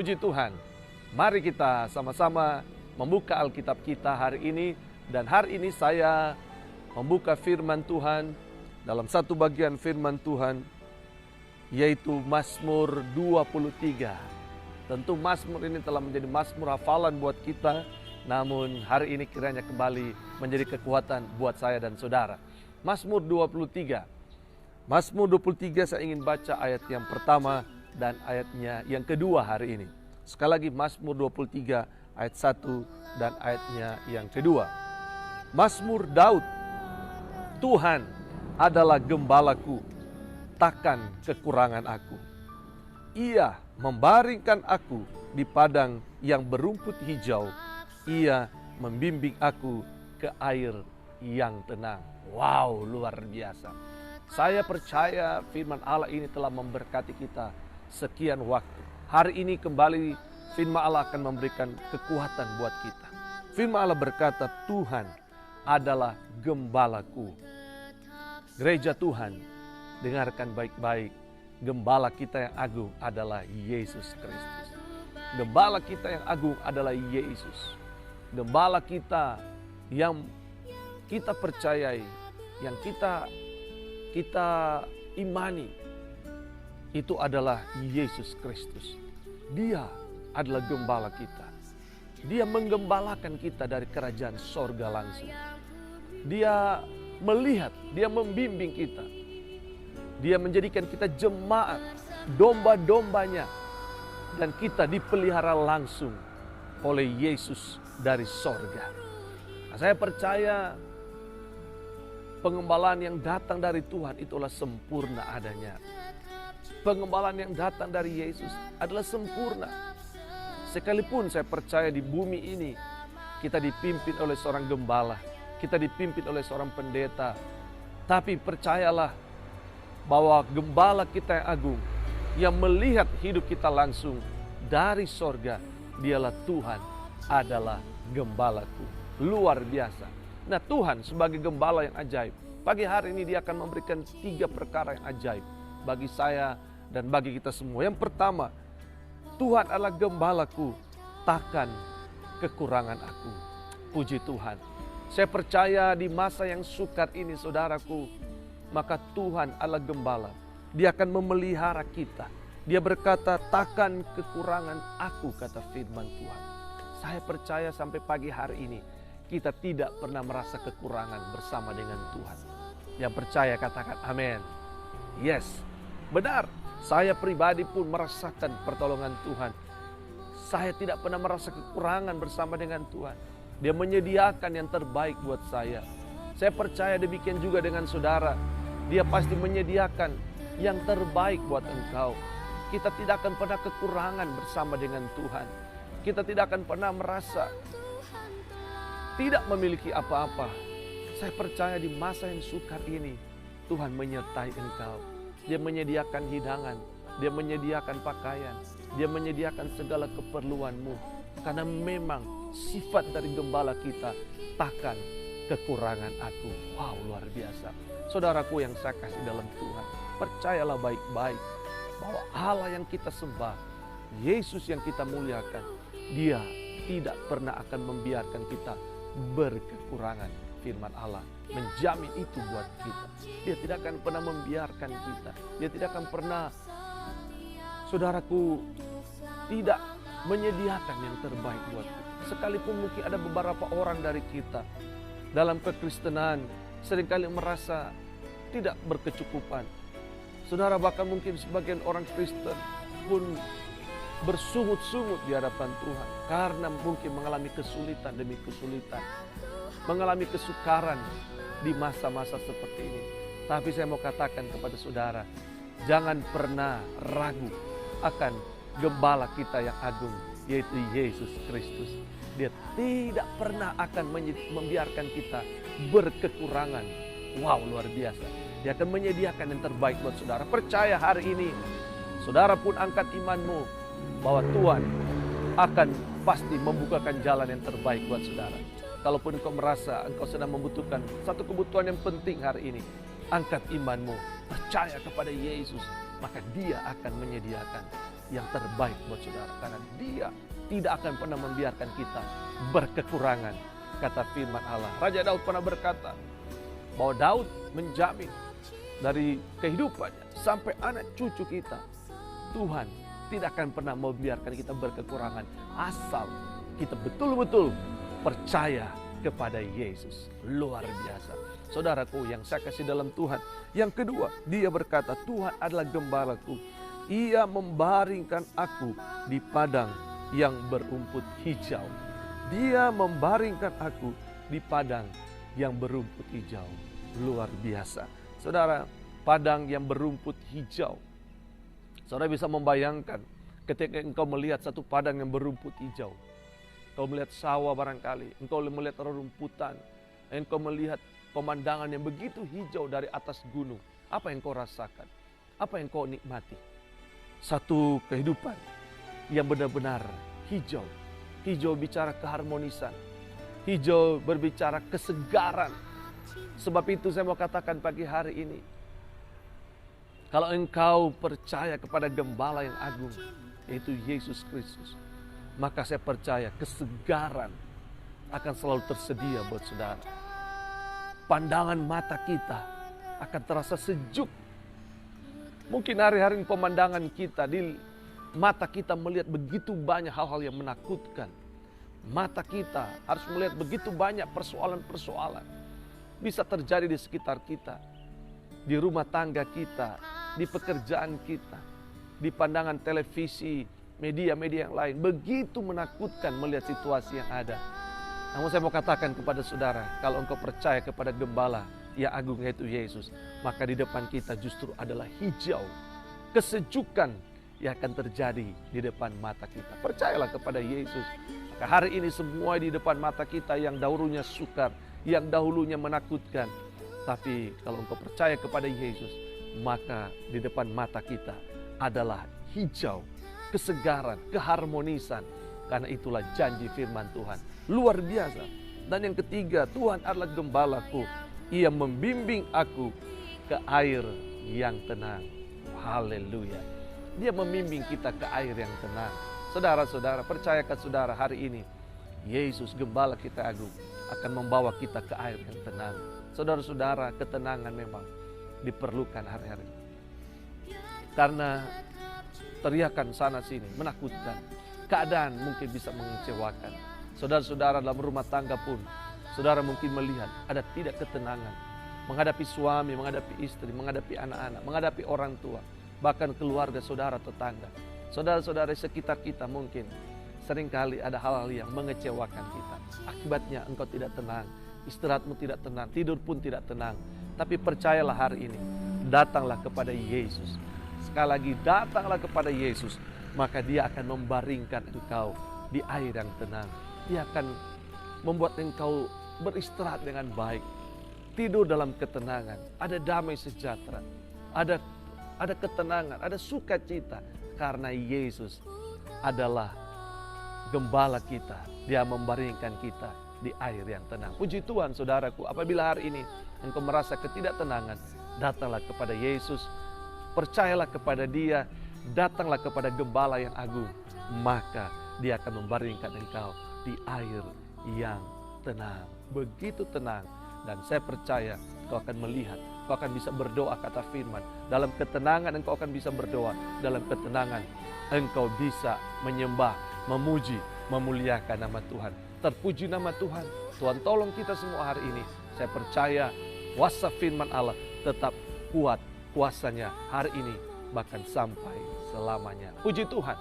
Puji Tuhan, mari kita sama-sama membuka Alkitab kita hari ini. Dan hari ini saya membuka firman Tuhan dalam satu bagian firman Tuhan, yaitu Mazmur 23. Tentu Mazmur ini telah menjadi Mazmur hafalan buat kita, namun hari ini kiranya kembali menjadi kekuatan buat saya dan saudara. Mazmur 23. Mazmur 23 saya ingin baca ayat yang pertama dan ayatnya yang kedua hari ini. Sekali lagi Mazmur 23 ayat 1 dan ayatnya yang kedua. Mazmur Daud. Tuhan adalah gembalaku, takkan kekurangan aku. Ia membaringkan aku di padang yang berumput hijau. Ia membimbing aku ke air yang tenang. Wow, luar biasa. Saya percaya firman Allah ini telah memberkati kita sekian waktu. Hari ini kembali firman Allah akan memberikan kekuatan buat kita. Firman Allah berkata, Tuhan adalah gembalaku. Gereja Tuhan, dengarkan baik-baik. Gembala kita yang agung adalah Yesus Kristus. Gembala kita yang agung adalah Yesus. Gembala kita yang kita percayai, yang kita imani, itu adalah Yesus Kristus. Dia adalah gembala kita. Dia menggembalakan kita dari kerajaan sorga langsung. Dia melihat, dia membimbing kita. Dia menjadikan kita jemaat, domba-dombanya. Dan kita dipelihara langsung oleh Yesus dari sorga. Nah, saya percaya pengembalaan yang datang dari Tuhan itulah sempurna adanya. Pengembalaan yang datang dari Yesus adalah sempurna. Sekalipun saya percaya di bumi ini kita dipimpin oleh seorang gembala, kita dipimpin oleh seorang pendeta. Tapi percayalah bahwa gembala kita yang agung, yang melihat hidup kita langsung dari sorga, dialah Tuhan adalah gembalaku. Luar biasa. Nah, Tuhan sebagai gembala yang ajaib, pagi hari ini Dia akan memberikan 3 perkara yang ajaib bagi saya dan bagi kita semua. Yang pertama, Tuhan adalah gembalaku, takkan kekurangan aku. Puji Tuhan. Saya percaya di masa yang sukar ini, saudaraku, maka Tuhan adalah gembala. Dia akan memelihara kita. Dia berkata, takkan kekurangan aku, kata firman Tuhan. Saya percaya sampai pagi hari ini, kita tidak pernah merasa kekurangan bersama dengan Tuhan. Yang percaya katakan amin. Yes, benar. Saya pribadi pun merasakan pertolongan Tuhan. Saya tidak pernah merasa kekurangan bersama dengan Tuhan. Dia menyediakan yang terbaik buat saya. Saya percaya demikian juga dengan saudara. Dia pasti menyediakan yang terbaik buat engkau. Kita tidak akan pernah kekurangan bersama dengan Tuhan. Kita tidak akan pernah merasa tidak memiliki apa-apa. Saya percaya di masa yang sukar ini, Tuhan menyertai engkau. Dia menyediakan hidangan, Dia menyediakan pakaian, Dia menyediakan segala keperluanmu. Karena memang sifat dari gembala kita, takkan kekurangan aku. Wow, luar biasa. Saudaraku yang saya kasih dalam Tuhan, percayalah baik-baik bahwa Allah yang kita sembah, Yesus yang kita muliakan, Dia tidak pernah akan membiarkan kita berkekurangan. Firman Allah menjamin itu buat kita. Dia tidak akan pernah membiarkan kita. Dia tidak akan pernah, saudaraku, tidak menyediakan yang terbaik buat kita. Sekalipun mungkin ada beberapa orang dari kita dalam kekristenan seringkali merasa tidak berkecukupan. Saudara, bahkan mungkin sebagian orang Kristen pun bersungut-sungut di hadapan Tuhan karena mungkin mengalami kesulitan demi kesulitan, mengalami kesukaran di masa-masa seperti ini. Tapi saya mau katakan kepada saudara, jangan pernah ragu akan gembala kita yang agung, yaitu Yesus Kristus. Dia tidak pernah akan membiarkan kita berkekurangan. Wow, luar biasa. Dia akan menyediakan yang terbaik buat saudara. Percaya hari ini, saudara pun angkat imanmu bahwa Tuhan akan pasti membukakan jalan yang terbaik buat saudara. Kalaupun engkau merasa engkau sedang membutuhkan satu kebutuhan yang penting hari ini, angkat imanmu, percaya kepada Yesus, maka Dia akan menyediakan. yang terbaik buat saudara. Karena Dia tidak akan pernah membiarkan kita berkekurangan. Kata firman Allah. Raja Daud pernah berkata bahwa Daud menjamin dari kehidupannya sampai anak cucu kita, Tuhan tidak akan pernah membiarkan kita berkekurangan asal kita betul-betul percaya kepada Yesus. Luar biasa. Saudaraku yang saya kasih dalam Tuhan. Yang kedua, dia berkata, Tuhan adalah gembalaku. Ia membaringkan aku di padang yang berumput hijau. Dia membaringkan aku di padang yang berumput hijau. Luar biasa. Saudara, padang yang berumput hijau. Saudara bisa membayangkan ketika engkau melihat satu padang yang berumput hijau. Engkau melihat sawah barangkali, engkau melihat rerumputan, engkau melihat pemandangan yang begitu hijau dari atas gunung. Apa yang kau rasakan? Apa yang kau nikmati? Satu kehidupan yang benar-benar hijau. Hijau bicara keharmonisan. Hijau berbicara kesegaran. Sebab itu saya mau katakan pagi hari ini, kalau engkau percaya kepada Gembala yang agung, yaitu Yesus Kristus, maka saya percaya kesegaran akan selalu tersedia buat saudara. Pandangan mata kita akan terasa sejuk. Mungkin hari-hari pemandangan kita, di mata kita melihat begitu banyak hal-hal yang menakutkan. Mata kita harus melihat begitu banyak persoalan-persoalan. Bisa terjadi di sekitar kita, di rumah tangga kita, di pekerjaan kita, di pandangan televisi, media-media yang lain. Begitu menakutkan melihat situasi yang ada. Namun saya mau katakan kepada saudara, kalau engkau percaya kepada Gembala yang agung yaitu Yesus, maka di depan kita justru adalah hijau. Kesejukan yang akan terjadi di depan mata kita. Percayalah kepada Yesus. Maka hari ini semua di depan mata kita yang dahulunya sukar, yang dahulunya menakutkan. Tapi kalau engkau percaya kepada Yesus, maka di depan mata kita adalah hijau, kesegaran, keharmonisan. Karena itulah janji firman Tuhan. Luar biasa. Dan yang ketiga, Tuhan adalah gembalaku. Ia membimbing aku ke air yang tenang. Haleluya. Dia membimbing kita ke air yang tenang. Saudara-saudara, percayakan saudara hari ini, Yesus Gembala kita agung akan membawa kita ke air yang tenang. Saudara-saudara, ketenangan memang diperlukan hari-hari. Karena teriakan sana sini menakutkan. Keadaan mungkin bisa mengecewakan. Saudara-saudara dalam rumah tangga pun, saudara mungkin melihat ada tidak ketenangan. Menghadapi suami, menghadapi istri, menghadapi anak-anak, menghadapi orang tua. Bahkan keluarga, saudara, tetangga. Saudara-saudara sekitar kita mungkin seringkali ada hal-hal yang mengecewakan kita. Akibatnya engkau tidak tenang, istirahatmu tidak tenang, tidur pun tidak tenang. Tapi percayalah hari ini, datanglah kepada Yesus. Sekali lagi, datanglah kepada Yesus. Maka Dia akan membaringkan engkau di air yang tenang. Dia akan membuat engkau beristirahat dengan baik. Tidur dalam ketenangan. Ada damai sejahtera. Ada ketenangan, ada sukacita. Karena Yesus adalah Gembala kita. Dia membaringkan kita di air yang tenang. Puji Tuhan saudaraku, apabila hari ini engkau merasa ketidaktenangan, datanglah kepada Yesus. Percayalah kepada Dia. Datanglah kepada Gembala yang agung, maka Dia akan membaringkan engkau di air yang tenang. Begitu tenang, dan saya percaya kau akan melihat, kau akan bisa berdoa kata firman. Dalam ketenangan engkau akan bisa berdoa. Dalam ketenangan engkau bisa menyembah, memuji, memuliakan nama Tuhan. Terpuji nama Tuhan. Tuhan tolong kita semua hari ini. Saya percaya kuasa firman Allah tetap kuat kuasanya hari ini, bahkan sampai selamanya. Puji Tuhan.